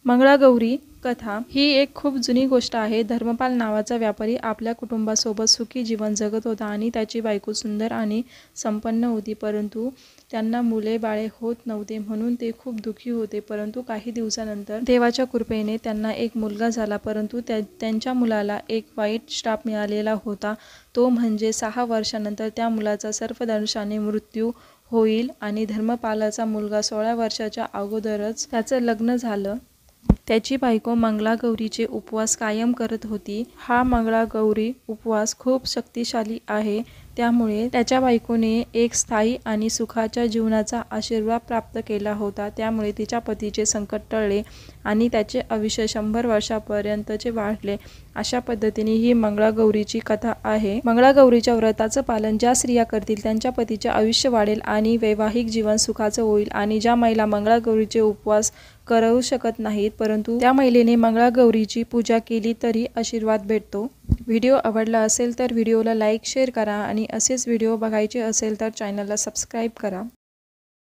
मंगळागौरी कथा ही एक खूप जुनी गोष्ट आहे. धर्मपाल नावाचा व्यापारी आपल्या कुटुंबासोबत सुखी जीवन जगत होता आणि त्याची बायको सुंदर आणि संपन्न होती. परंतु त्यांना मुले बाळे होत नव्हते, म्हणून ते खूप दुःखी होते. परंतु काही दिवसानंतर देवाच्या कृपेने त्यांना एक मुलगा झाला. परंतु त्यांच्या मुलाला एक वाईट श्राप मिळालेला होता. तो म्हणजे 6 वर्षानंतर त्या मुलाचा सर्पदंशाने मृत्यू होईल आणि धर्मपालाचा मुलगा 16 वर्षाच्या अगोदरच त्याचं लग्न झालं. त्याची बायको मंगळागौरीचे उपवास कायम करत होती. हा मंगळागौरी उपवास खूप शक्तिशाली आहे. त्यामुळे त्याच्या बायकोने एक स्थायी आणि सुखाच्या जीवनाचा आशीर्वाद प्राप्त केला होता. त्यामुळे तिच्या पतीचे संकट टळले आणि त्याचे आयुष्य 100 वर्षापर्यंतचे वाढले. अशा पद्धतीने ही मंगळागौरीची कथा आहे. मंगळागौरीच्या व्रताचं पालन ज्या स्त्रिया करतील त्यांच्या पतीचे आयुष्य वाढेल आणि वैवाहिक जीवन सुखाचं होईल. आणि ज्या महिला मंगळागौरीचे उपवास करू शकत नाहीत, परंतु त्या महिलेने मंगळागौरीची पूजा केली तरी आशीर्वाद भेटतो. व्हिडिओ आवडला असेल तर व्हिडिओला लाईक शेअर करा आणि असेच व्हिडिओ बघायचे असेल तर चॅनलला सबस्क्राईब करा.